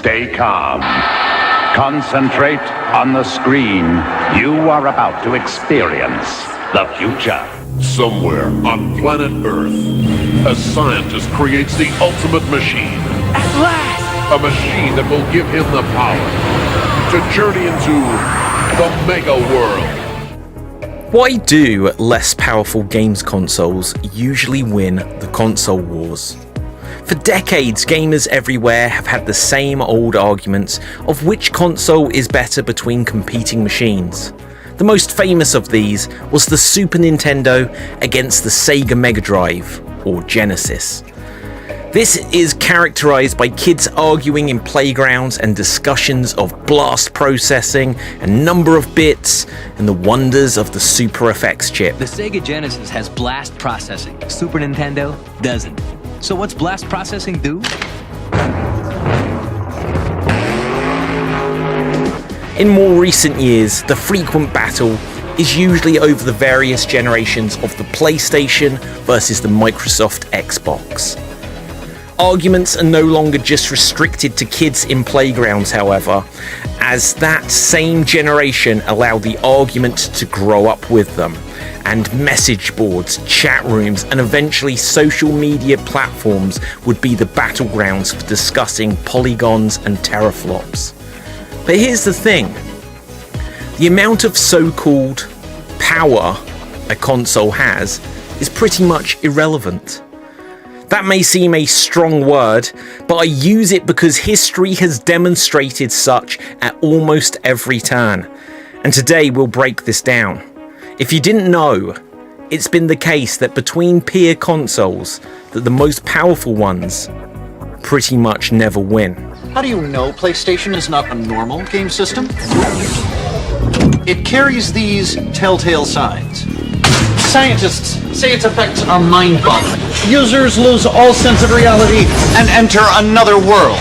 Stay calm. Concentrate on the screen. You are about to experience the future. Somewhere on planet Earth, a scientist creates the ultimate machine. At last! A machine that will give him the power to journey into the mega world. Why do less powerful games consoles usually win the console wars? For decades, gamers everywhere have had the same old arguments of which console is better between competing machines. The most famous of these was the Super Nintendo against the Sega Mega Drive, or Genesis. This is characterized by kids arguing in playgrounds and discussions of blast processing and number of bits and the wonders of the Super FX chip. The Sega Genesis has blast processing. Super Nintendo doesn't. So what's blast processing do? In more recent years, the frequent battle is usually over the various generations of the PlayStation versus the Microsoft Xbox. Arguments are no longer just restricted to kids in playgrounds, however, as that same generation allowed the argument to grow up with them, and message boards, chat rooms, and eventually social media platforms would be the battlegrounds for discussing polygons and teraflops. But here's the thing, the amount of so-called power a console has is pretty much irrelevant. That may seem a strong word, but I use it because history has demonstrated such at almost every turn. And today we'll break this down. If you didn't know, it's been the case that between peer consoles, that the most powerful ones pretty much never win. How do you know PlayStation is not a normal game system? It carries these telltale signs. Scientists say its effects are mind-boggling. Users lose all sense of reality and enter another world.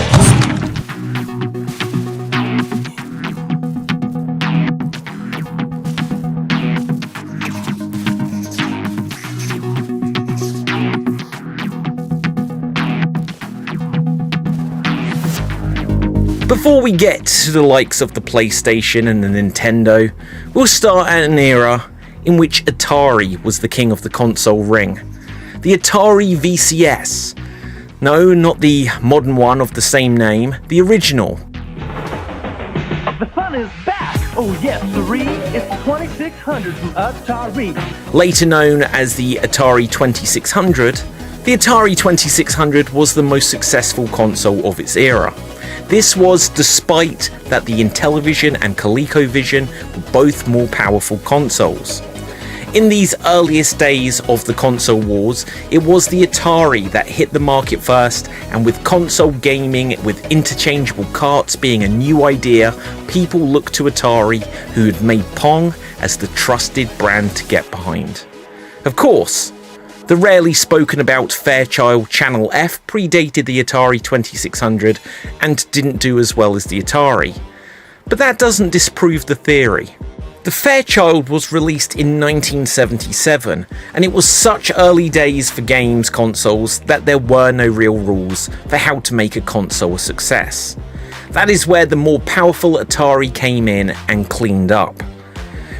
Before we get to the likes of the PlayStation and the Nintendo, we'll start at an era in which Atari was the king of the console ring. The Atari VCS. No, not the modern one of the same name, the original. The fun is back! Oh yes, sirree! It's the 2600 from Atari. Later known as the Atari 2600, the Atari 2600 was the most successful console of its era. This was despite that the Intellivision and Colecovision were both more powerful consoles. In these earliest days of the console wars, it was the Atari that hit the market first, and with console gaming with interchangeable carts being a new idea, people looked to Atari, who had made Pong, as the trusted brand to get behind. Of course, the rarely spoken about Fairchild Channel F predated the Atari 2600 and didn't do as well as the Atari. But that doesn't disprove the theory. The Fairchild was released in 1977, and it was such early days for games consoles that there were no real rules for how to make a console a success. That is where the more powerful Atari came in and cleaned up.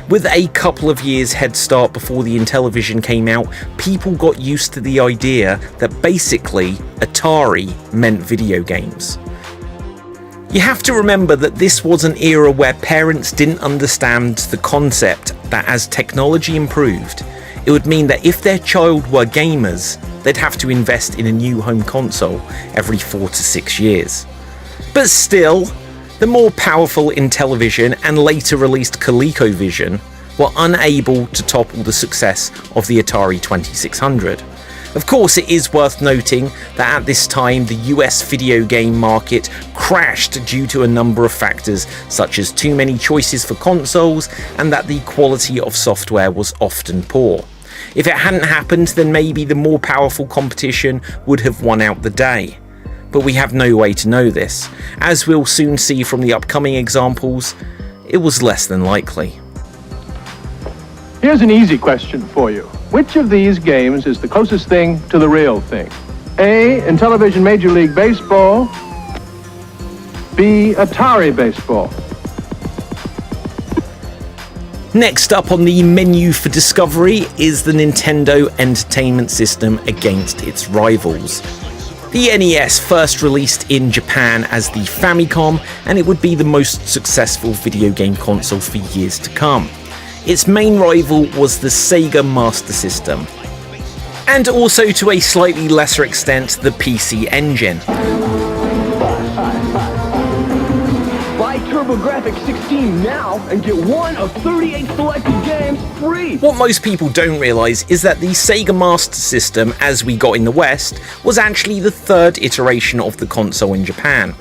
With a couple of years head start before the Intellivision came out, people got used to the idea that basically Atari meant video games. You have to remember that this was an era where parents didn't understand the concept that as technology improved, it would mean that if their child were gamers, they'd have to invest in a new home console every 4 to 6 years. But still, the more powerful Intellivision and later released ColecoVision were unable to topple the success of the Atari 2600. Of course, it is worth noting that at this time the US video game market crashed due to a number of factors such as too many choices for consoles and that the quality of software was often poor. If it hadn't happened, then maybe the more powerful competition would have won out the day. But we have no way to know this. As we'll soon see from the upcoming examples, it was less than likely. Here's an easy question for you. Which of these games is the closest thing to the real thing? A, Intellivision Major League Baseball. B. Atari Baseball. Next up on the menu for discovery is the Nintendo Entertainment System against its rivals. The NES first released in Japan as the Famicom, and it would be the most successful video game console for years to come. Its main rival was the Sega Master System, and also to a slightly lesser extent the PC Engine. Buy Grafx 16 now and get one of 38 selected games free! What most people don't realise is that the Sega Master System, as we got in the West, was actually the third iteration of the console in Japan,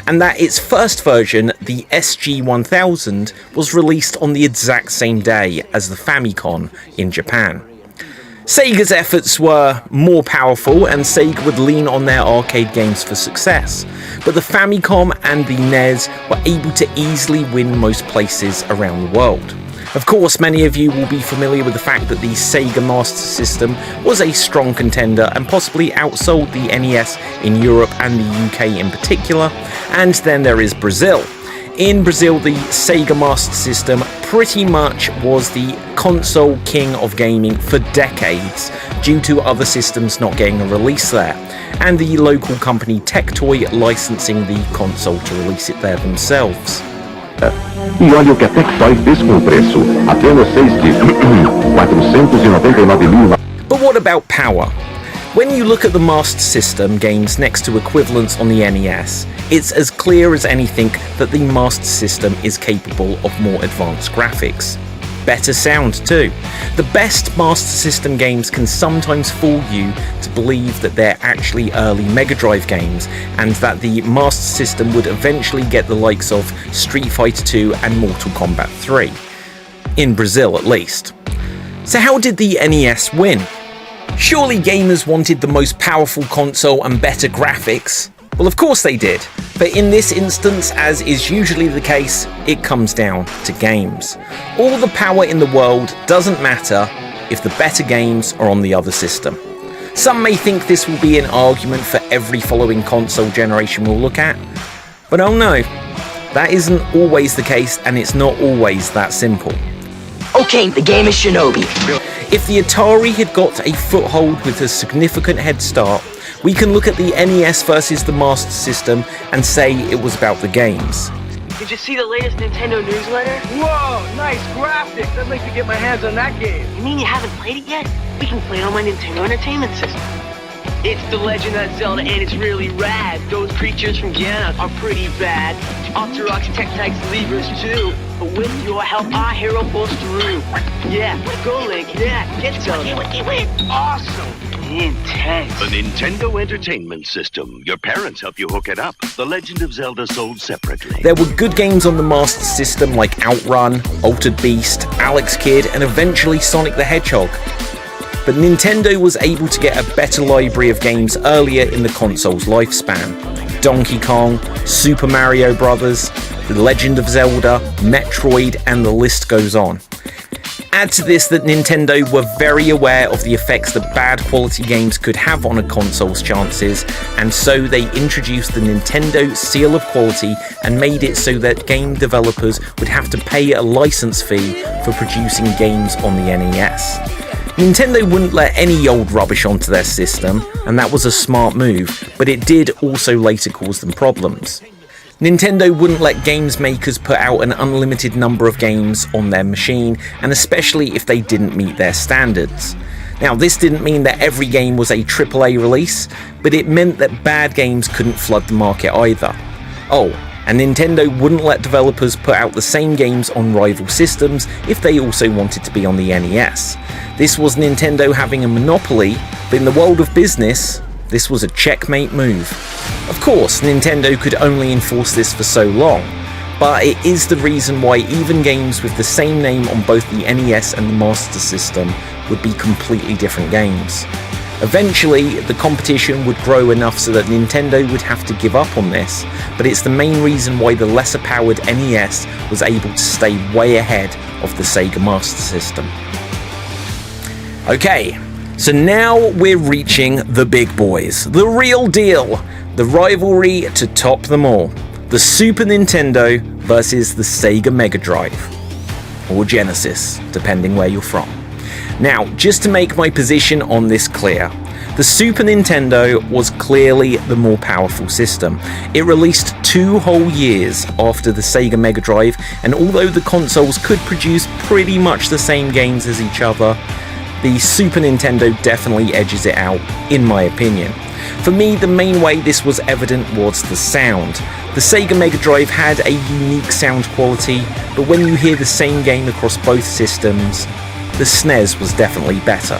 and that its first version, the SG-1000, was released on the exact same day as the Famicom in Japan. Sega's efforts were more powerful, and Sega would lean on their arcade games for success, but the Famicom and the NES were able to easily win most places around the world. Of course, many of you will be familiar with the fact that the Sega Master System was a strong contender and possibly outsold the NES in Europe and the UK in particular, and then there is Brazil. In Brazil, the Sega Master System pretty much was the console king of gaming for decades, due to other systems not getting a release there, and the local company Tectoy licensing the console to release it there themselves. E olha o que a Tectoy fez com o preço, apenas 499 mil. But what about power? When you look at the Master System games next to equivalents on the NES, it's as clear as anything that the Master System is capable of more advanced graphics. Better sound too. The best Master System games can sometimes fool you to believe that they're actually early Mega Drive games, and that the Master System would eventually get the likes of Street Fighter 2 and Mortal Kombat 3. In Brazil at least. So how did the NES win? Surely gamers wanted the most powerful console and better graphics? Well, of course they did, but in this instance, as is usually the case, it comes down to games. All the power in the world doesn't matter if the better games are on the other system. Some may think this will be an argument for every following console generation we'll look at, but oh no, that isn't always the case, and it's not always that simple. Okay, the game is Shinobi. If the Atari had got a foothold with a significant head start, we can look at the NES versus the Master System and say it was about the games. Did you see the latest Nintendo newsletter? Whoa, nice graphics! I'd like to get my hands on that game. You mean you haven't played it yet? We can play it on my Nintendo Entertainment System. It's The Legend of Zelda, and it's really rad. Those creatures from Ganon are pretty bad. Octoroks, Tektites, Levers too. But with your help, our hero pulls through. Yeah, go Link, yeah, get Zelda. Awesome. Intense. The Nintendo Entertainment System. Your parents help you hook it up. The Legend of Zelda sold separately. There were good games on the Master System like Outrun, Altered Beast, Alex Kidd, and eventually Sonic the Hedgehog. But Nintendo was able to get a better library of games earlier in the console's lifespan. Donkey Kong, Super Mario Bros., The Legend of Zelda, Metroid, and the list goes on. Add to this that Nintendo were very aware of the effects that bad quality games could have on a console's chances, and so they introduced the Nintendo Seal of Quality and made it so that game developers would have to pay a license fee for producing games on the NES. Nintendo wouldn't let any old rubbish onto their system, and that was a smart move, but it did also later cause them problems. Nintendo wouldn't let games makers put out an unlimited number of games on their machine, and especially if they didn't meet their standards. Now, this didn't mean that every game was a AAA release, but it meant that bad games couldn't flood the market either. Oh, and Nintendo wouldn't let developers put out the same games on rival systems if they also wanted to be on the NES. This was Nintendo having a monopoly, but in the world of business, this was a checkmate move. Of course, Nintendo could only enforce this for so long, but it is the reason why even games with the same name on both the NES and the Master System would be completely different games. Eventually, the competition would grow enough so that Nintendo would have to give up on this, but it's the main reason why the lesser powered NES was able to stay way ahead of the Sega Master System. Okay, so now we're reaching the big boys, the real deal, the rivalry to top them all. The Super Nintendo versus the Sega Mega Drive, or Genesis, depending where you're from. Now, just to make my position on this clear, the Super Nintendo was clearly the more powerful system. It released 2 whole years after the Sega Mega Drive, and although the consoles could produce pretty much the same games as each other, the Super Nintendo definitely edges it out, in my opinion. For me, the main way this was evident was the sound. The Sega Mega Drive had a unique sound quality, but when you hear the same game across both systems, the SNES was definitely better.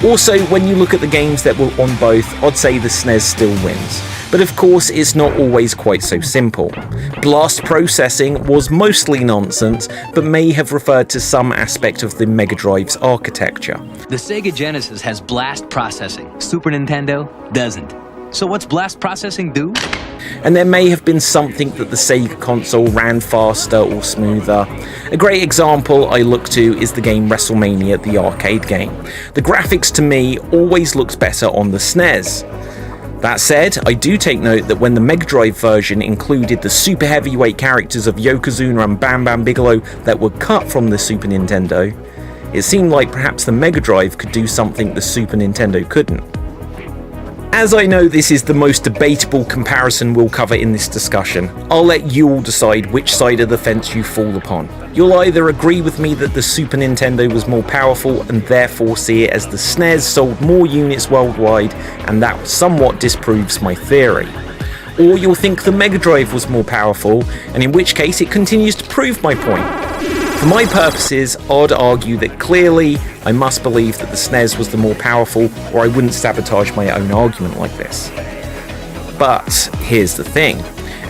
Also, when you look at the games that were on both, I'd say the SNES still wins. But of course, it's not always quite so simple. Blast processing was mostly nonsense, but may have referred to some aspect of the Mega Drive's architecture. The Sega Genesis has blast processing. Super Nintendo doesn't. So what's blast processing do? And there may have been something that the Sega console ran faster or smoother. A great example I look to is the game WrestleMania, the arcade game. The graphics to me always looked better on the SNES. That said, I do take note that when the Mega Drive version included the super heavyweight characters of Yokozuna and Bam Bam Bigelow that were cut from the Super Nintendo, it seemed like perhaps the Mega Drive could do something the Super Nintendo couldn't. As I know this is the most debatable comparison we'll cover in this discussion, I'll let you all decide which side of the fence you fall upon. You'll either agree with me that the Super Nintendo was more powerful and therefore see it as the SNES sold more units worldwide, and that somewhat disproves my theory. Or you'll think the Mega Drive was more powerful, and in which case it continues to prove my point. For my purposes, I'd argue that clearly I must believe that the SNES was the more powerful, or I wouldn't sabotage my own argument like this. But here's the thing,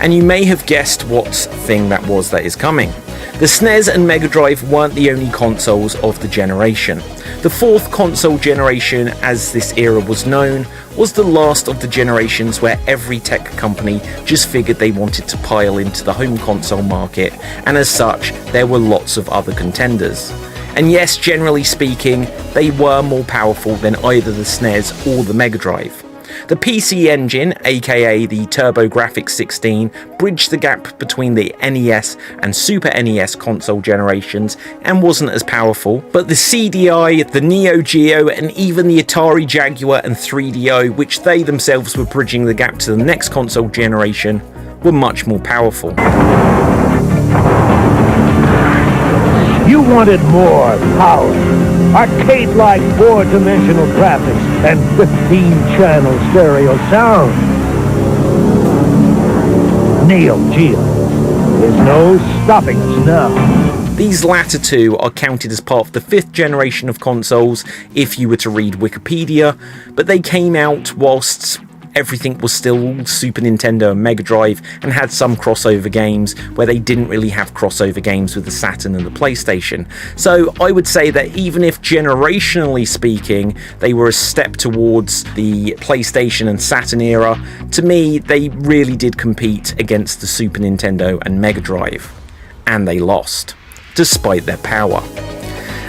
and you may have guessed what thing that was that is coming. The SNES and Mega Drive weren't the only consoles of the generation. The 4th console generation, as this era was known, was the last of the generations where every tech company just figured they wanted to pile into the home console market, and as such, there were lots of other contenders. And yes, generally speaking, they were more powerful than either the SNES or the Mega Drive. The PC Engine, aka the TurboGrafx 16, bridged the gap between the NES and Super NES console generations and wasn't as powerful, but the CDI, the Neo Geo, and even the Atari Jaguar and 3DO, which they themselves were bridging the gap to the next console generation, were much more powerful. You wanted more power. Arcade-like 4-dimensional graphics and 15-channel stereo sound. Neo Geo. There's no stopping us now. These latter two are counted as part of the 5th generation of consoles if you were to read Wikipedia, but they came out whilst everything was still Super Nintendo and Mega Drive, and had some crossover games where they didn't really have crossover games with the Saturn and the PlayStation. So I would say that even if generationally speaking they were a step towards the PlayStation and Saturn era, to me they really did compete against the Super Nintendo and Mega Drive. And they lost, despite their power.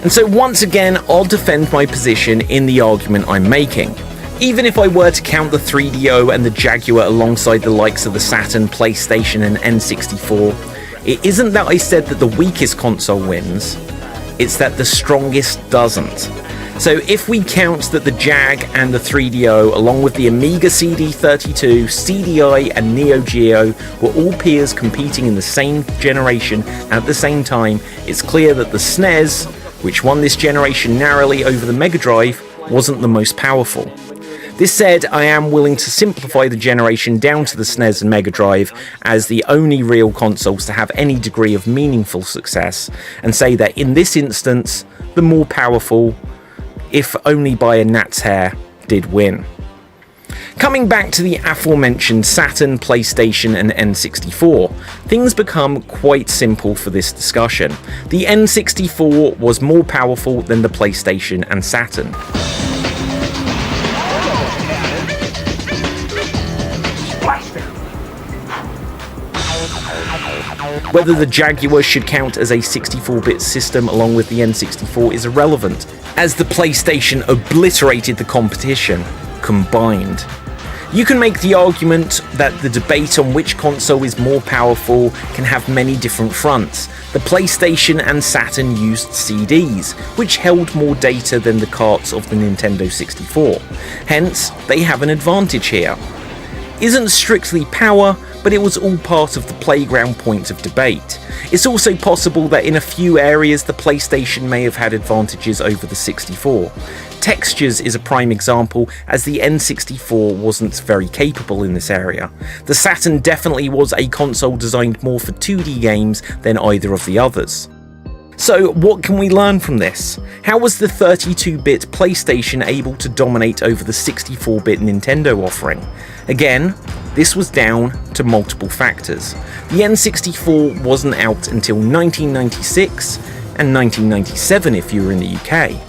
And so once again, I'll defend my position in the argument I'm making. Even if I were to count the 3DO and the Jaguar alongside the likes of the Saturn, PlayStation and N64, it isn't that I said that the weakest console wins, it's that the strongest doesn't. So if we count that the Jag and the 3DO, along with the Amiga CD32, CDI and Neo Geo, were all peers competing in the same generation at the same time, it's clear that the SNES, which won this generation narrowly over the Mega Drive, wasn't the most powerful. This said, I am willing to simplify the generation down to the SNES and Mega Drive as the only real consoles to have any degree of meaningful success, and say that in this instance, the more powerful, if only by a gnat's hair, did win. Coming back to the aforementioned Saturn, PlayStation and N64, things become quite simple for this discussion. The N64 was more powerful than the PlayStation and Saturn. Whether the Jaguar should count as a 64-bit system along with the N64 is irrelevant, as the PlayStation obliterated the competition combined. You can make the argument that the debate on which console is more powerful can have many different fronts. The PlayStation and Saturn used CDs, which held more data than the carts of the Nintendo 64. Hence, they have an advantage here. Isn't strictly power, but it was all part of the playground point of debate. It's also possible that in a few areas the PlayStation may have had advantages over the 64. Textures is a prime example, as the N64 wasn't very capable in this area. The Saturn definitely was a console designed more for 2D games than either of the others. So what can we learn from this? How was the 32-bit PlayStation able to dominate over the 64-bit Nintendo offering? Again, this was down to multiple factors. The N64 wasn't out until 1996 and 1997 if you were in the UK.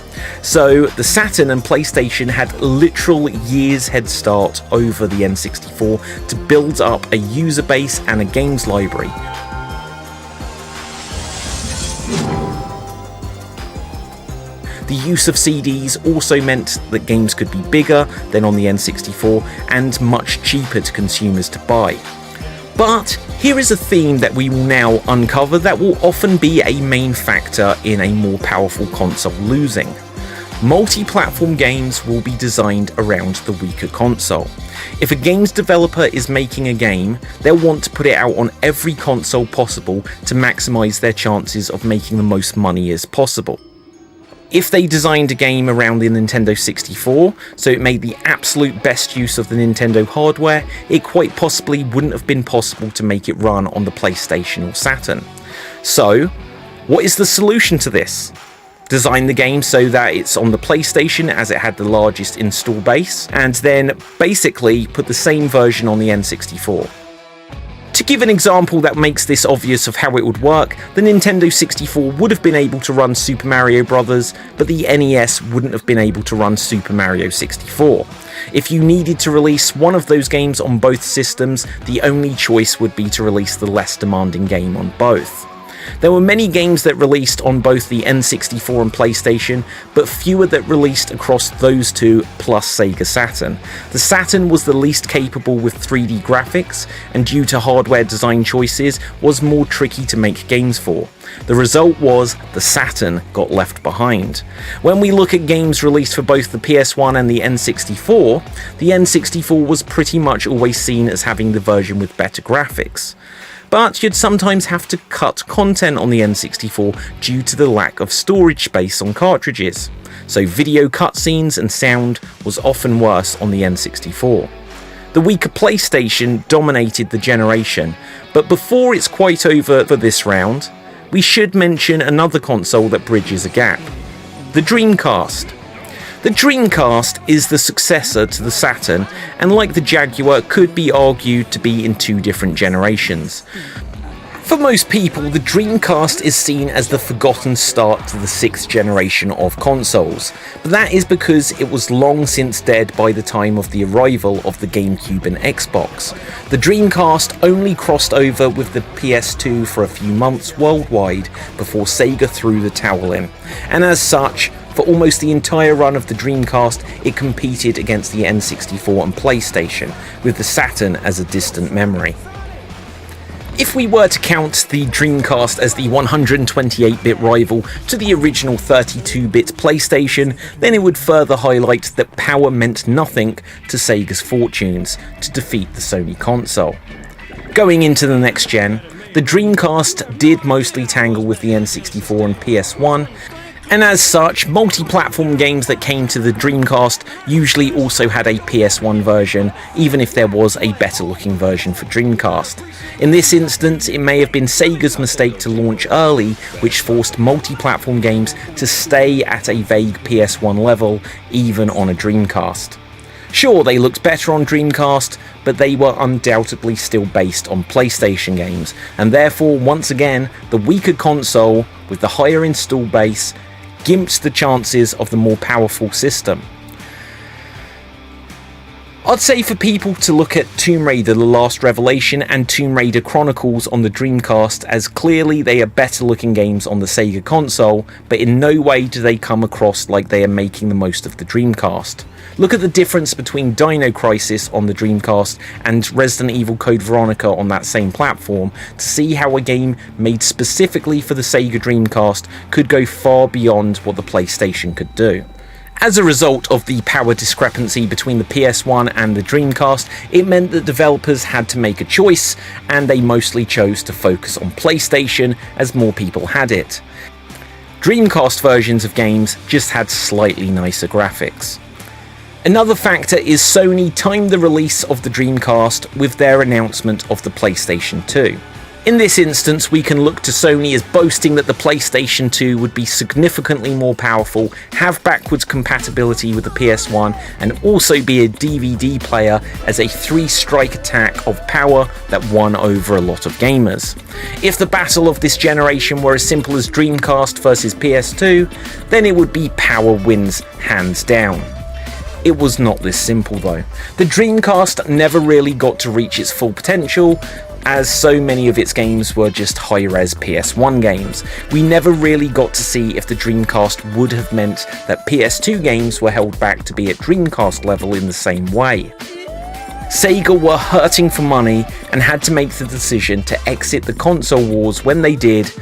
So the Saturn and PlayStation had literal years head start over the N64 to build up a user base and a games library. The use of CDs also meant that games could be bigger than on the N64 and much cheaper to consumers to buy. But here is a theme that we will now uncover that will often be a main factor in a more powerful console losing. Multi-platform games will be designed around the weaker console. If a games developer is making a game, they'll want to put it out on every console possible to maximise their chances of making the most money as possible. If they designed a game around the Nintendo 64, so it made the absolute best use of the Nintendo hardware, it quite possibly wouldn't have been possible to make it run on the PlayStation or Saturn. So, what is the solution to this? Design the game so that it's on the PlayStation as it had the largest install base, and then basically put the same version on the N64. To give an example that makes this obvious of how it would work, the Nintendo 64 would have been able to run Super Mario Bros., but the NES wouldn't have been able to run Super Mario 64. If you needed to release one of those games on both systems, the only choice would be to release the less demanding game on both. There were many games that released on both the N64 and PlayStation, but fewer that released across those two plus Sega Saturn. The Saturn was the least capable with 3D graphics, and due to hardware design choices, was more tricky to make games for. The result was the Saturn got left behind. When we look at games released for both the PSOne and the N64, the N64 was pretty much always seen as having the version with better graphics. But you'd sometimes have to cut content on the N64 due to the lack of storage space on cartridges, so video cutscenes and sound was often worse on the N64. The weaker PlayStation dominated the generation, but before it's quite over for this round, we should mention another console that bridges a gap: the Dreamcast. The Dreamcast is the successor to the Saturn, and like the Jaguar, could be argued to be in two different generations. For most people, the Dreamcast is seen as the forgotten start to the 6th generation of consoles, but that is because it was long since dead by the time of the arrival of the Gamecube and Xbox. The Dreamcast only crossed over with the PS2 for a few months worldwide before Sega threw the towel in, and as such, for almost the entire run of the Dreamcast, it competed against the N64 and PlayStation, with the Saturn as a distant memory. If we were to count the Dreamcast as the 128-bit rival to the original 32-bit PlayStation, then it would further highlight that power meant nothing to Sega's fortunes to defeat the Sony console. Going into the next gen, the Dreamcast did mostly tangle with the N64 and PS1, and as such, multi-platform games that came to the Dreamcast usually also had a PS1 version, even if there was a better looking version for Dreamcast. In this instance, it may have been Sega's mistake to launch early, which forced multi-platform games to stay at a vague PS1 level, even on a Dreamcast. Sure, they looked better on Dreamcast, but they were undoubtedly still based on PlayStation games, and therefore, once again, the weaker console, with the higher install base, gimped the chances of the more powerful system. I'd say for people to look at Tomb Raider: The Last Revelation and Tomb Raider Chronicles on the Dreamcast, as clearly they are better looking games on the Sega console, but in no way do they come across like they are making the most of the Dreamcast. Look at the difference between Dino Crisis on the Dreamcast and Resident Evil Code Veronica on that same platform to see how a game made specifically for the Sega Dreamcast could go far beyond what the PlayStation could do. As a result of the power discrepancy between the PSOne and the Dreamcast, it meant that developers had to make a choice, and they mostly chose to focus on PlayStation as more people had it. Dreamcast versions of games just had slightly nicer graphics. Another factor is Sony timed the release of the Dreamcast with their announcement of the PlayStation 2. In this instance, we can look to Sony as boasting that the PlayStation 2 would be significantly more powerful, have backwards compatibility with the PS1, and also be a DVD player as a 3-strike attack of power that won over a lot of gamers. If the battle of this generation were as simple as Dreamcast versus PS2, then it would be power wins hands down. It was not this simple though. The Dreamcast never really got to reach its full potential, as so many of its games were just high-res PS1 games. We never really got to see if the Dreamcast would have meant that PS2 games were held back to be at Dreamcast level in the same way. Sega were hurting for money and had to make the decision to exit the console wars when they did,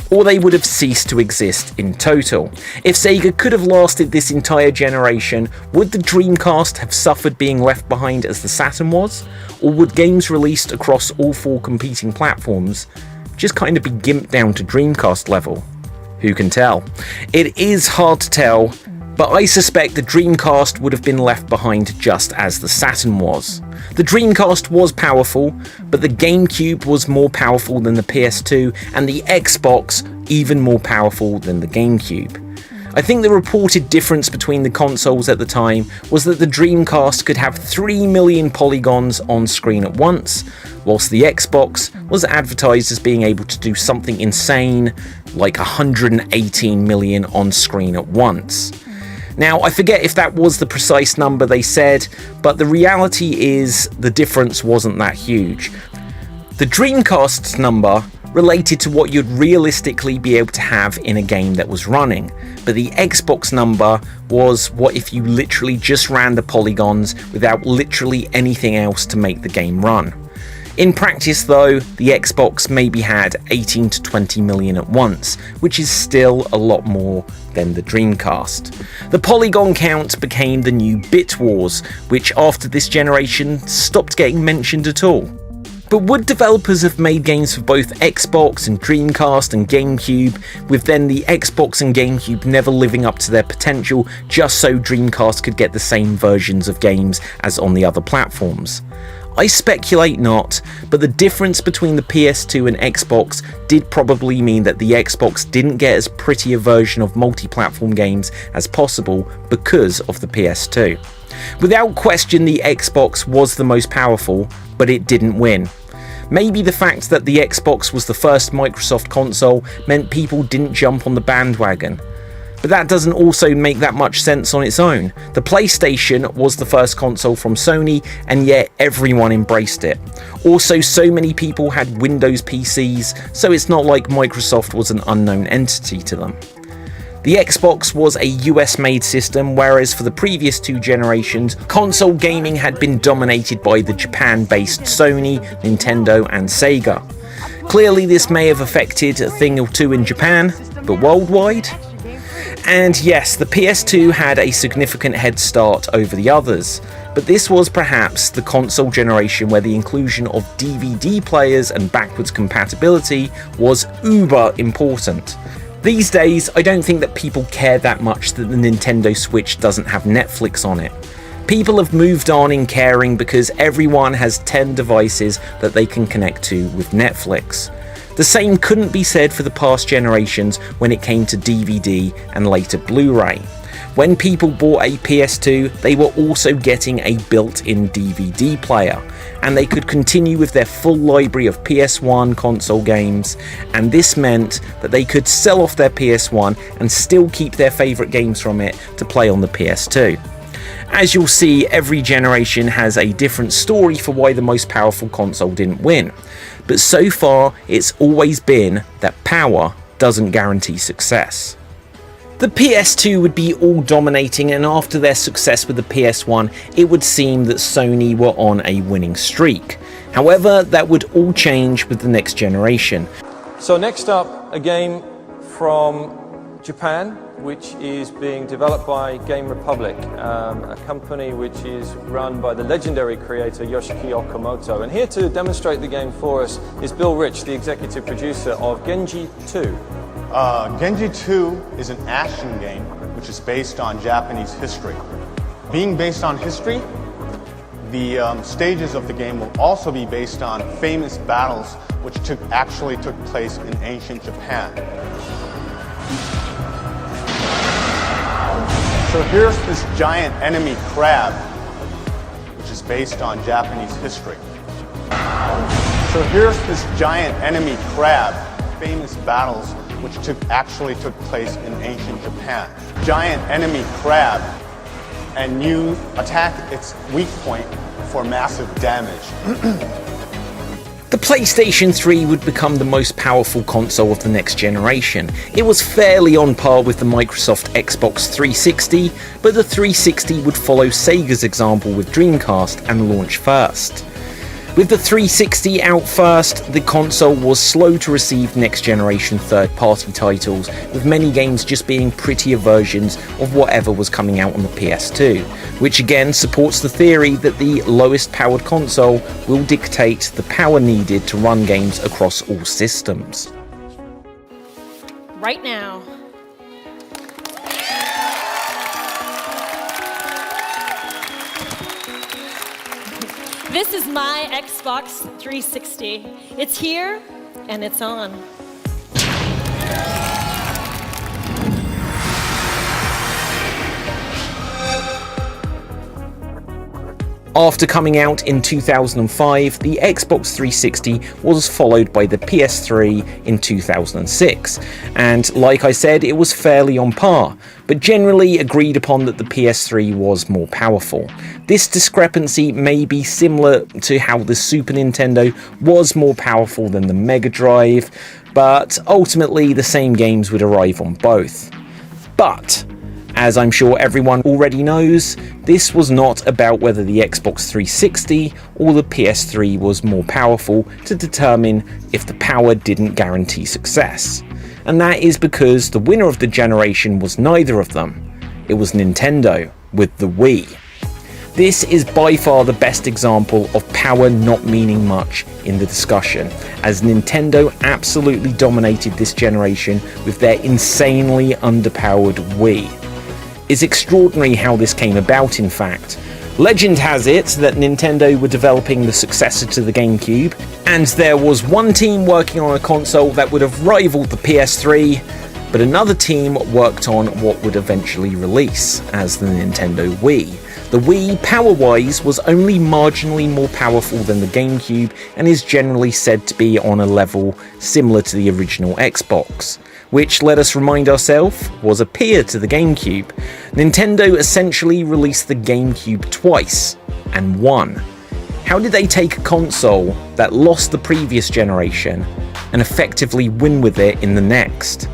or they would have ceased to exist in total. If Sega could have lasted this entire generation, would the Dreamcast have suffered being left behind as the Saturn was? Or would games released across all 4 competing platforms just kind of be gimped down to Dreamcast level? Who can tell? It is hard to tell, but I suspect the Dreamcast would have been left behind just as the Saturn was. The Dreamcast was powerful, but the Gamecube was more powerful than the PS2, and the Xbox even more powerful than the Gamecube. I think the reported difference between the consoles at the time was that the Dreamcast could have 3 million polygons on screen at once, whilst the Xbox was advertised as being able to do something insane like 118 million on screen at once. Now, I forget if that was the precise number they said, but the reality is the difference wasn't that huge. The Dreamcast's number related to what you'd realistically be able to have in a game that was running, but the Xbox number was what if you literally just ran the polygons without literally anything else to make the game run. In practice though, the Xbox maybe had 18 to 20 million at once, which is still a lot more than the Dreamcast. The polygon count became the new bit wars, which after this generation stopped getting mentioned at all. But would developers have made games for both Xbox and Dreamcast and Gamecube, with then the Xbox and Gamecube never living up to their potential just so Dreamcast could get the same versions of games as on the other platforms? I speculate not, but the difference between the PS2 and Xbox did probably mean that the Xbox didn't get as pretty a version of multi-platform games as possible because of the PS2. Without question, the Xbox was the most powerful, but it didn't win. Maybe the fact that the Xbox was the first Microsoft console meant people didn't jump on the bandwagon. But that doesn't also make that much sense on its own. The PlayStation was the first console from Sony, and yet everyone embraced it. Also, so many people had Windows PCs, so it's not like Microsoft was an unknown entity to them. The Xbox was a US-made system, whereas for the previous 2 generations, console gaming had been dominated by the Japan-based Sony, Nintendo, and Sega. Clearly, this may have affected a thing or two in Japan, but worldwide? And yes, the PS2 had a significant head start over the others, but this was perhaps the console generation where the inclusion of DVD players and backwards compatibility was uber important. These days, I don't think that people care that much that the Nintendo Switch doesn't have Netflix on it. People have moved on in caring because everyone has 10 devices that they can connect to with Netflix. The same couldn't be said for the past generations when it came to DVD and later Blu-ray. When people bought a PS2, they were also getting a built-in DVD player, and they could continue with their full library of PS1 console games, and this meant that they could sell off their PS1 and still keep their favourite games from it to play on the PS2. As you'll see, every generation has a different story for why the most powerful console didn't win, but so far it's always been that power doesn't guarantee success. The PS2 would be all dominating, and after their success with the PS1, it would seem that Sony were on a winning streak. However, that would all change with the next generation. So next up, a game from Japan, which is being developed by Game Republic, a company which is run by the legendary creator Yoshiki Okamoto. And here to demonstrate the game for us is Bill Rich, the executive producer of Genji 2. Genji 2 is an action game which is based on Japanese history. Being based on history, the stages of the game will also be based on famous battles which actually took place in ancient Japan. So here's this giant enemy crab, which is based on Japanese history. So here's this giant enemy crab, famous battles which actually took place in ancient Japan. Giant enemy crab, and you attack its weak point for massive damage. The PlayStation 3 would become the most powerful console of the next generation. It was fairly on par with the Microsoft Xbox 360, but the 360 would follow Sega's example with Dreamcast and launch first. With the 360 out first, the console was slow to receive next generation third-party titles, with many games just being prettier versions of whatever was coming out on the PS2, which again supports the theory that the lowest powered console will dictate the power needed to run games across all systems. Right now. This is my Xbox 360. It's here and it's on. After coming out in 2005, the Xbox 360 was followed by the PS3 in 2006, and like I said, it was fairly on par, but generally agreed upon that the PS3 was more powerful. This discrepancy may be similar to how the Super Nintendo was more powerful than the Mega Drive, but ultimately the same games would arrive on both. But as I'm sure everyone already knows, this was not about whether the Xbox 360 or the PS3 was more powerful to determine if the power didn't guarantee success. And that is because the winner of the generation was neither of them. It was Nintendo, with the Wii. This is by far the best example of power not meaning much in the discussion, as Nintendo absolutely dominated this generation with their insanely underpowered Wii. It's extraordinary how this came about, in fact. Legend has it that Nintendo were developing the successor to the Gamecube, and there was one team working on a console that would have rivaled the PS3, but another team worked on what would eventually release as the Nintendo Wii. The Wii, power-wise, was only marginally more powerful than the Gamecube, and is generally said to be on a level similar to the original Xbox, which, let us remind ourselves, was a peer to the Gamecube. Nintendo essentially released the Gamecube twice, and won. How did they take a console that lost the previous generation and effectively win with it in the next?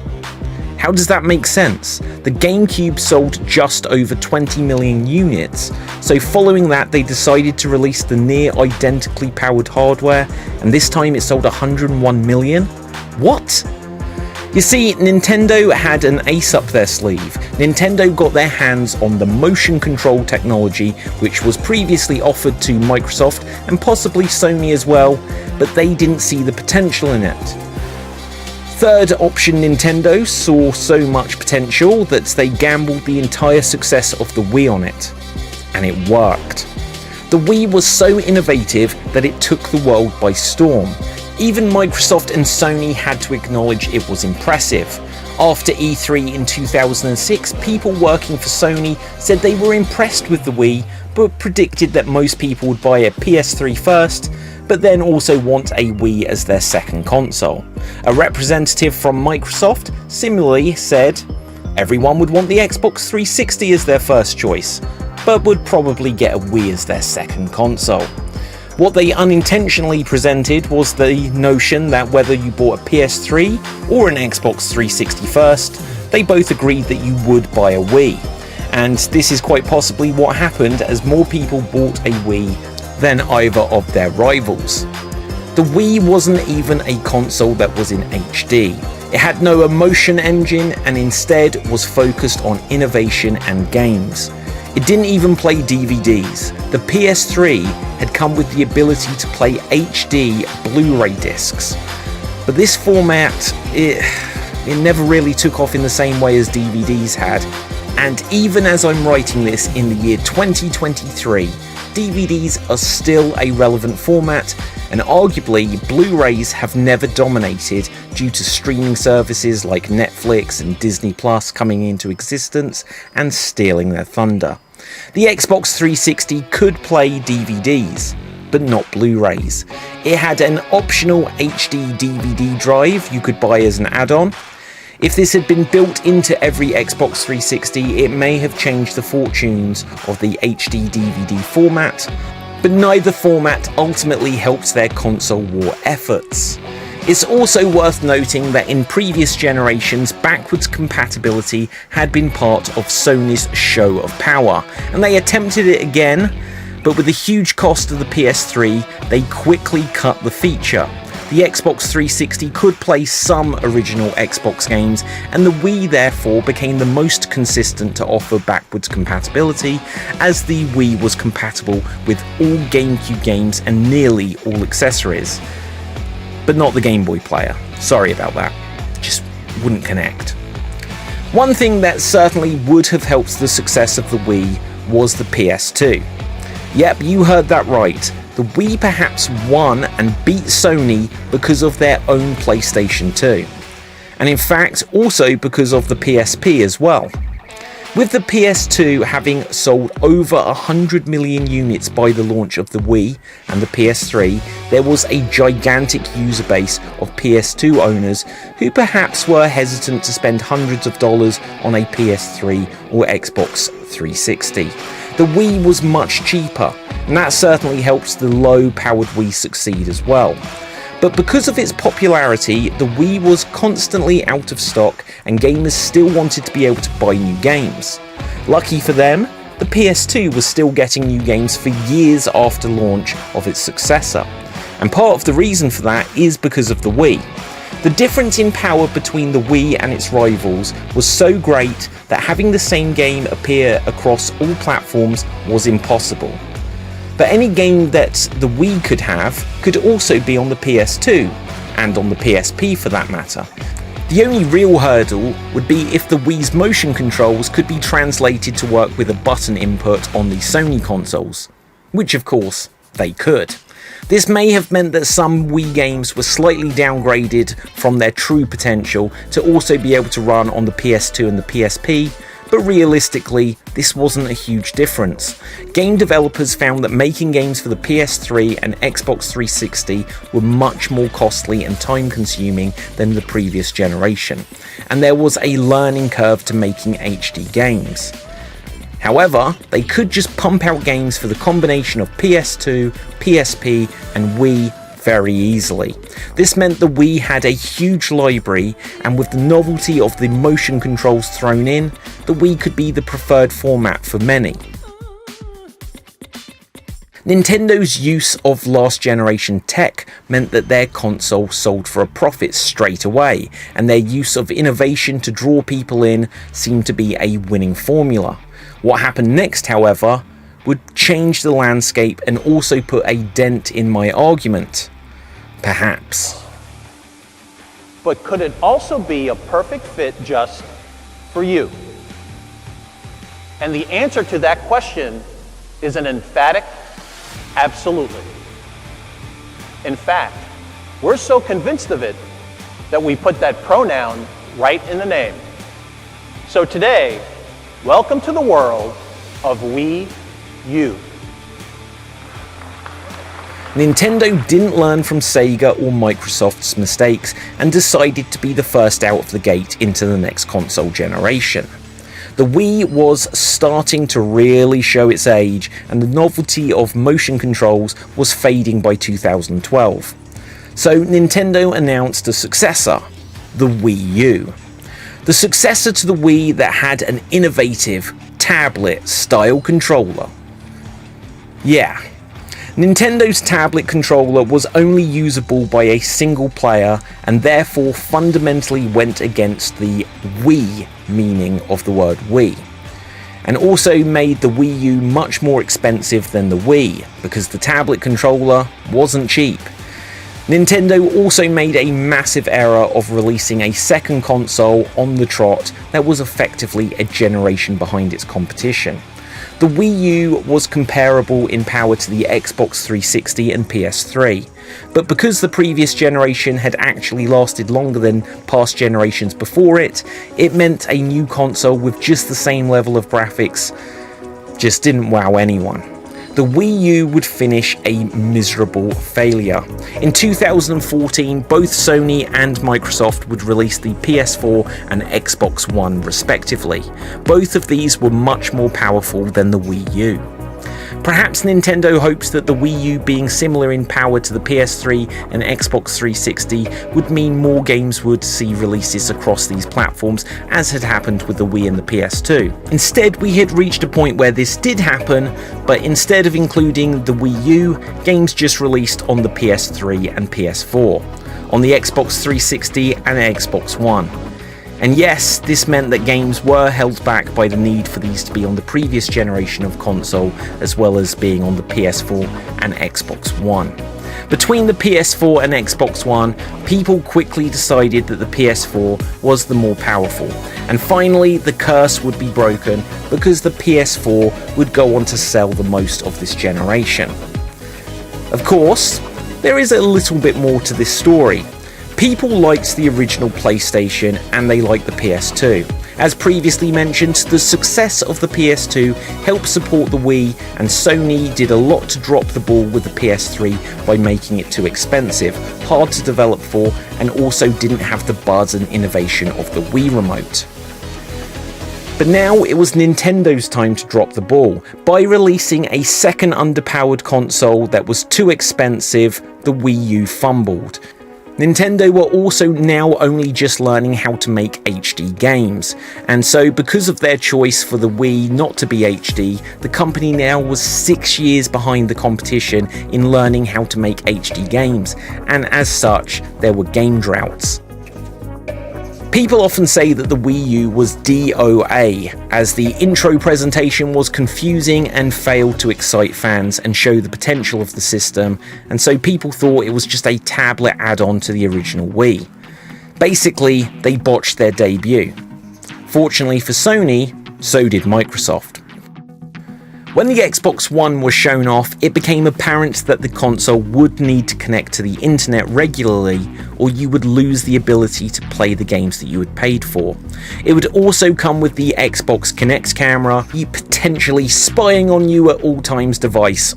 How does that make sense? The Gamecube sold just over 20 million units, so following that they decided to release the near identically powered hardware, and this time it sold 101 million? What? You see, Nintendo had an ace up their sleeve. Nintendo got their hands on the motion control technology, which was previously offered to Microsoft and possibly Sony as well, but they didn't see the potential in it. Third option Nintendo saw so much potential that they gambled the entire success of the Wii on it. And it worked. The Wii was so innovative that it took the world by storm. Even Microsoft and Sony had to acknowledge it was impressive. After E3 in 2006, people working for Sony said they were impressed with the Wii, but predicted that most people would buy a PS3 first, but then also want a Wii as their second console. A representative from Microsoft similarly said everyone would want the Xbox 360 as their first choice, but would probably get a Wii as their second console. What they unintentionally presented was the notion that whether you bought a PS3 or an Xbox 360 first, they both agreed that you would buy a Wii. And this is quite possibly what happened, as more people bought a Wii than either of their rivals. The Wii wasn't even a console that was in HD. It had no emotion engine and instead was focused on innovation and games. It didn't even play DVDs. The PS3 had come with the ability to play HD Blu-ray discs. But this format, it never really took off in the same way as DVDs had. And even as I'm writing this in the year 2023, DVDs are still a relevant format, and arguably Blu-rays have never dominated due to streaming services like Netflix and Disney Plus coming into existence and stealing their thunder. The Xbox 360 could play DVDs, but not Blu-rays. It had an optional HD DVD drive you could buy as an add-on. If this had been built into every Xbox 360, it may have changed the fortunes of the HD DVD format, but neither format ultimately helped their console war efforts. It's also worth noting that in previous generations, backwards compatibility had been part of Sony's show of power, and they attempted it again, but with the huge cost of the PS3, they quickly cut the feature. The Xbox 360 could play some original Xbox games, and the Wii therefore became the most consistent to offer backwards compatibility, as the Wii was compatible with all Gamecube games and nearly all accessories. But not the Game Boy player. Sorry about that. Just wouldn't connect. One thing that certainly would have helped the success of the Wii was the PS2. Yep, you heard that right. The Wii perhaps won and beat Sony because of their own PlayStation 2. And in fact, also because of the PSP as well. With the PS2 having sold over 100 million units by the launch of the Wii and the PS3, there was a gigantic user base of PS2 owners who perhaps were hesitant to spend hundreds of dollars on a PS3 or Xbox 360. The Wii was much cheaper, and that certainly helps the low-powered Wii succeed as well. But because of its popularity, the Wii was constantly out of stock and gamers still wanted to be able to buy new games. Lucky for them, the PS2 was still getting new games for years after launch of its successor. And part of the reason for that is because of the Wii. The difference in power between the Wii and its rivals was so great that having the same game appear across all platforms was impossible. But any game that the Wii could have could also be on the PS2, and on the PSP for that matter. The only real hurdle would be if the Wii's motion controls could be translated to work with a button input on the Sony consoles, which of course they could. This may have meant that some Wii games were slightly downgraded from their true potential to also be able to run on the PS2 and the PSP, but realistically, this wasn't a huge difference. Game developers found that making games for the PS3 and Xbox 360 were much more costly and time-consuming than the previous generation, and there was a learning curve to making HD games. However, they could just pump out games for the combination of PS2, PSP, and Wii very easily. This meant the Wii had a huge library, and with the novelty of the motion controls thrown in, the Wii could be the preferred format for many. Nintendo's use of last generation tech meant that their console sold for a profit straight away, and their use of innovation to draw people in seemed to be a winning formula. What happened next, however, would change the landscape and also put a dent in my argument. Perhaps. But could it also be a perfect fit just for you? And the answer to that question is an emphatic absolutely. In fact, we're so convinced of it that we put that pronoun right in the name. So today, welcome to the world of Wii U. Nintendo didn't learn from Sega or Microsoft's mistakes and decided to be the first out of the gate into the next console generation. The Wii was starting to really show its age, and the novelty of motion controls was fading by 2012. So Nintendo announced a successor, the Wii U. the successor to the Wii that had an innovative tablet-style controller. Yeah, Nintendo's tablet controller was only usable by a single player and therefore fundamentally went against the Wii meaning of the word Wii, and also made the Wii U much more expensive than the Wii because the tablet controller wasn't cheap. Nintendo also made a massive error of releasing a second console on the trot that was effectively a generation behind its competition. The Wii U was comparable in power to the Xbox 360 and PS3, but because the previous generation had actually lasted longer than past generations before it, it meant a new console with just the same level of graphics just didn't wow anyone. The Wii U would finish a miserable failure. In 2014, both Sony and Microsoft would release the PS4 and Xbox One respectively. Both of these were much more powerful than the Wii U. Perhaps Nintendo hopes that the Wii U being similar in power to the PS3 and Xbox 360 would mean more games would see releases across these platforms, as had happened with the Wii and the PS2. Instead, we had reached a point where this did happen, but instead of including the Wii U, games just released on the PS3 and PS4, on the Xbox 360 and Xbox One. And yes, this meant that games were held back by the need for these to be on the previous generation of console, as well as being on the PS4 and Xbox One. Between the PS4 and Xbox One, people quickly decided that the PS4 was the more powerful, and finally the curse would be broken because the PS4 would go on to sell the most of this generation. Of course, there is a little bit more to this story. People liked the original PlayStation and they liked the PS2. As previously mentioned, the success of the PS2 helped support the Wii, and Sony did a lot to drop the ball with the PS3 by making it too expensive, hard to develop for, and also didn't have the buzz and innovation of the Wii Remote. But now it was Nintendo's time to drop the ball. By releasing a second underpowered console that was too expensive, the Wii U fumbled. Nintendo were also now only just learning how to make HD games, and so because of their choice for the Wii not to be HD, the company now was 6 years behind the competition in learning how to make HD games, and as such, there were game droughts. People often say that the Wii U was DOA, as the intro presentation was confusing and failed to excite fans and show the potential of the system, and so people thought it was just a tablet add-on to the original Wii. Basically, they botched their debut. Fortunately for Sony, so did Microsoft. When the Xbox One was shown off, it became apparent that the console would need to connect to the internet regularly, or you would lose the ability to play the games that you had paid for. It would also come with the Xbox Kinect camera, potentially spying on you at all times device.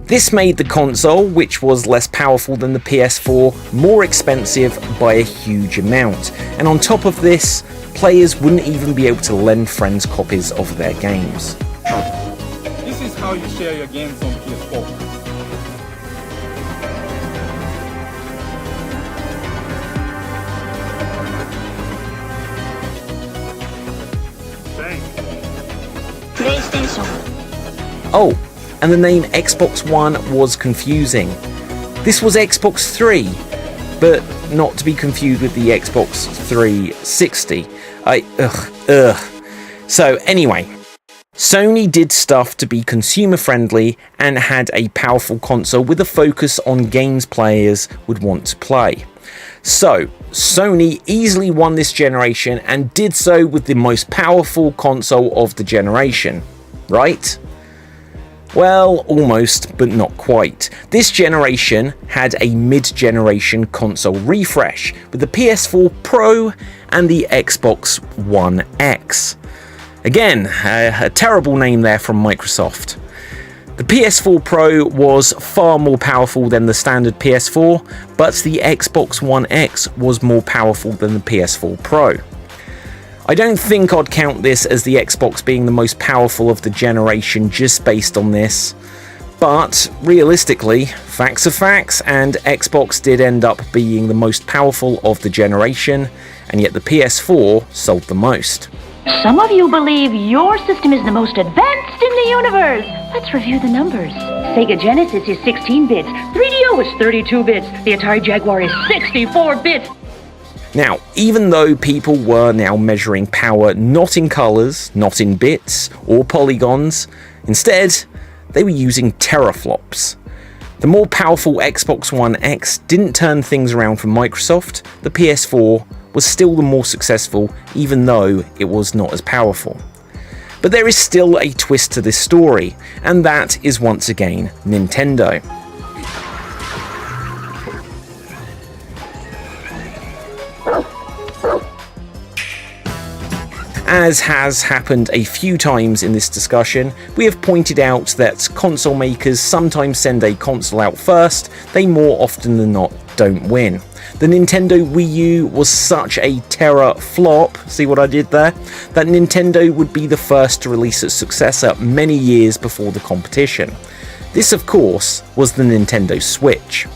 This made the console, which was less powerful than the PS4, more expensive by a huge amount. And on top of this, players wouldn't even be able to lend friends copies of their games. This is how you share your games on PS4. PlayStation. Oh, and the name Xbox One was confusing. This was Xbox 3, but not to be confused with the Xbox 360. So anyway, Sony did stuff to be consumer friendly and had a powerful console with a focus on games players would want to play. So Sony easily won this generation and did so with the most powerful console of the generation, right? Well, almost, but not quite. This generation had a mid-generation console refresh with the PS4 Pro and the Xbox One X. Again, a terrible name there from Microsoft. The PS4 Pro was far more powerful than the standard PS4, but the Xbox One X was more powerful than the PS4 Pro. I don't think I'd count this as the Xbox being the most powerful of the generation just based on this, but realistically, facts are facts, and Xbox did end up being the most powerful of the generation, and yet the PS4 sold the most. Some of you believe your system is the most advanced in the universe. Let's review the numbers. Sega Genesis is 16 bits, 3DO is 32 bits, the Atari Jaguar is 64 bits. Now, even though people were now measuring power not in colours, not in bits or polygons, instead they were using teraflops. The more powerful Xbox One X didn't turn things around for Microsoft. The PS4 was still the more successful, even though it was not as powerful. But there is still a twist to this story, and that is once again Nintendo. As has happened a few times in this discussion, we have pointed out that console makers sometimes send a console out first, they more often than not don't win. The Nintendo Wii U was such a Terra flop, see what I did there, that Nintendo would be the first to release its successor many years before the competition. This, of course, was the Nintendo Switch.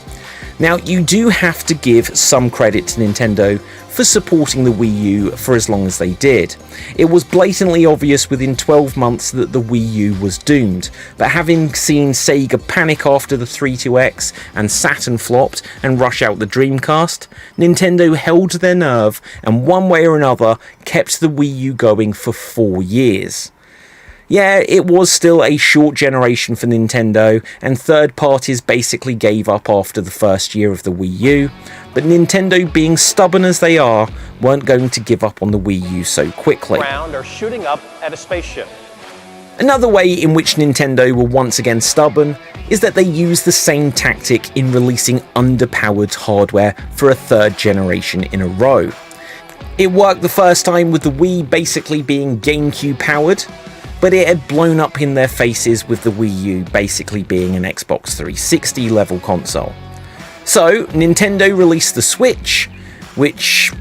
Now, you do have to give some credit to Nintendo for supporting the Wii U for as long as they did. It was blatantly obvious within 12 months that the Wii U was doomed, but having seen Sega panic after the 32X and Saturn flopped and rush out the Dreamcast, Nintendo held their nerve and one way or another kept the Wii U going for 4 years. Yeah, it was still a short generation for Nintendo, and third parties basically gave up after the first year of the Wii U, but Nintendo, being stubborn as they are, weren't going to give up on the Wii U so quickly. Or shooting up at a spaceship. Another way in which Nintendo were once again stubborn is that they used the same tactic in releasing underpowered hardware for a third generation in a row. It worked the first time with the Wii basically being Gamecube powered, but it had blown up in their faces with the Wii U basically being an Xbox 360 level console. So Nintendo released the Switch, which,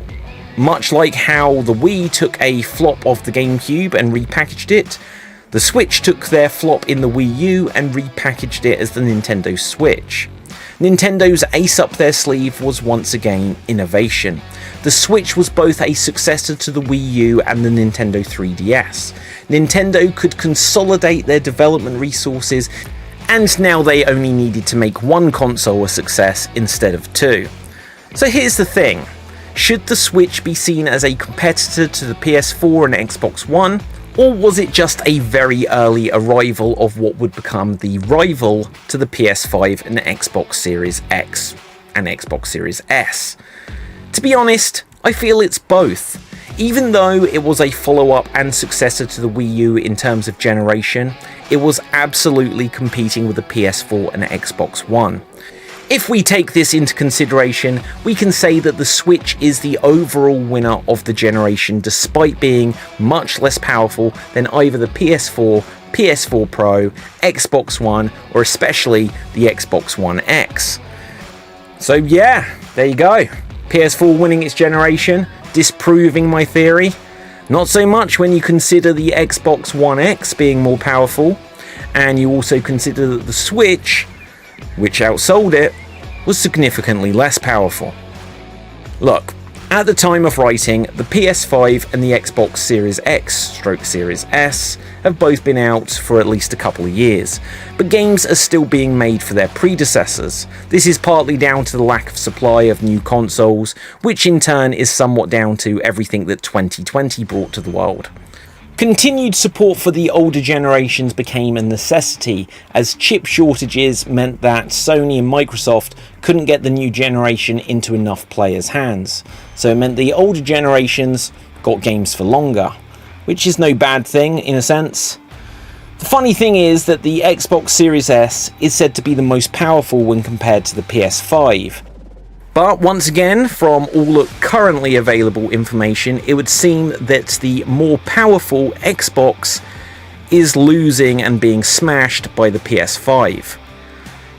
much like how the Wii took a flop of the GameCube and repackaged it, the Switch took their flop in the Wii U and repackaged it as the Nintendo Switch. Nintendo's ace up their sleeve was once again innovation. The Switch was both a successor to the Wii U and the Nintendo 3DS. Nintendo could consolidate their development resources, and now they only needed to make one console a success instead of two. So here's the thing, should the Switch be seen as a competitor to the PS4 and Xbox One, or was it just a very early arrival of what would become the rival to the PS5 and Xbox Series X and Xbox Series S? To be honest, I feel it's both. Even though it was a follow-up and successor to the Wii U in terms of generation, it was absolutely competing with the PS4 and Xbox One. If we take this into consideration, we can say that the Switch is the overall winner of the generation despite being much less powerful than either the PS4, PS4 Pro, Xbox One, or especially the Xbox One X. So yeah, there you go. PS4 winning its generation, disproving my theory. Not so much when you consider the Xbox One X being more powerful, and you also consider that the Switch, which outsold it, was significantly less powerful. Look, at the time of writing, the PS5 and the Xbox Series X/Series S have both been out for at least a couple of years, but games are still being made for their predecessors. This is partly down to the lack of supply of new consoles, which in turn is somewhat down to everything that 2020 brought to the world. Continued support for the older generations became a necessity, as chip shortages meant that Sony and Microsoft couldn't get the new generation into enough players' hands. So it meant the older generations got games for longer, which is no bad thing in a sense. The funny thing is that the Xbox Series S is said to be the most powerful when compared to the PS5. But once again, from all currently available information, it would seem that the more powerful Xbox is losing and being smashed by the PS5.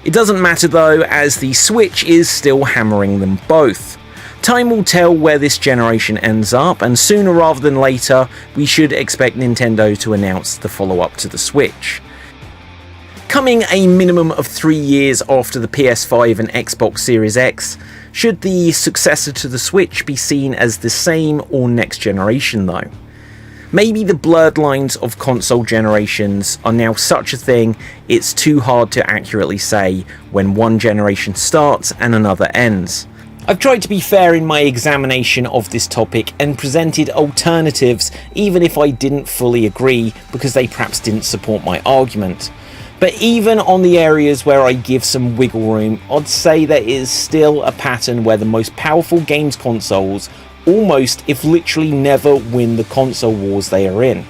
It doesn't matter though, as the Switch is still hammering them both. Time will tell where this generation ends up, and sooner rather than later, we should expect Nintendo to announce the follow-up to the Switch. Coming a minimum of 3 years after the PS5 and Xbox Series X, Should the successor to the Switch be seen as the same or next generation though? Maybe the blurred lines of console generations are now such a thing it's too hard to accurately say when one generation starts and another ends. I've tried to be fair in my examination of this topic and presented alternatives even if I didn't fully agree because they perhaps didn't support my argument. But even on the areas where I give some wiggle room, I'd say there is still a pattern where the most powerful games consoles almost, if literally never, win the console wars they are in.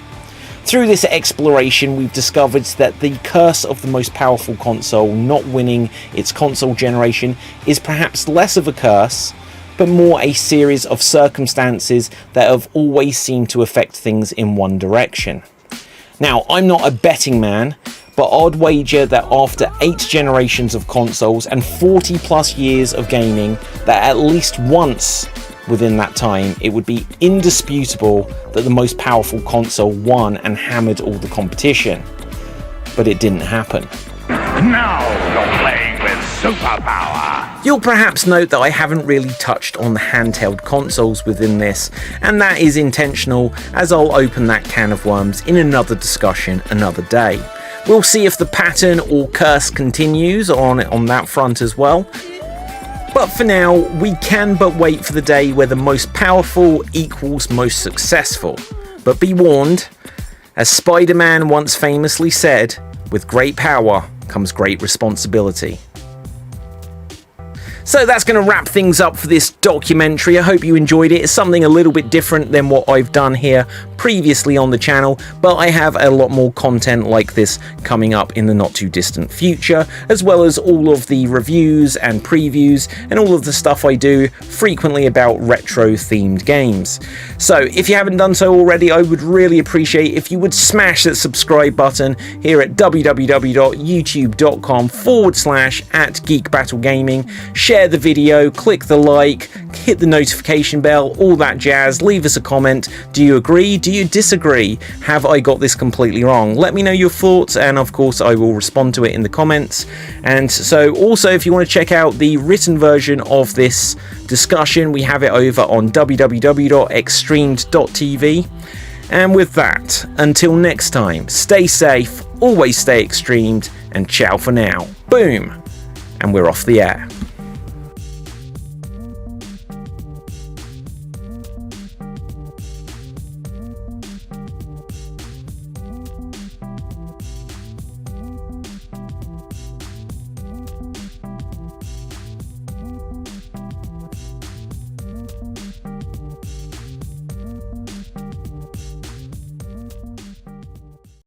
Through this exploration, we've discovered that the curse of the most powerful console not winning its console generation is perhaps less of a curse, but more a series of circumstances that have always seemed to affect things in one direction. Now, I'm not a betting man, but I'd wager that after 8 generations of consoles and 40 plus years of gaming, that at least once within that time it would be indisputable that the most powerful console won and hammered all the competition. But it didn't happen. Now you're playing with superpower! You'll perhaps note that I haven't really touched on the handheld consoles within this, and that is intentional, as I'll open that can of worms in another discussion another day. We'll see if the pattern or curse continues on that front as well. But for now, we can but wait for the day where the most powerful equals most successful. But be warned, as Spider-Man once famously said, with great power comes great responsibility. So that's going to wrap things up for this documentary. I hope you enjoyed it. It's something a little bit different than what I've done here previously on the channel, but I have a lot more content like this coming up in the not too distant future, as well as all of the reviews and previews and all of the stuff I do frequently about retro themed games. So if you haven't done so already, I would really appreciate if you would smash that subscribe button here at www.youtube.com/@geekbattlegaming. Share the video, click the like, hit the notification bell, all that jazz. Leave us a comment. Do you agree? Do you disagree? Have I got this completely wrong? Let me know your thoughts, and of course I will respond to it in the comments. And so also, if you want to check out the written version of this discussion, we have it over on www.extremed.tv. And with that, until next time, stay safe, always stay extremed, and ciao for now. Boom! And we're off the air.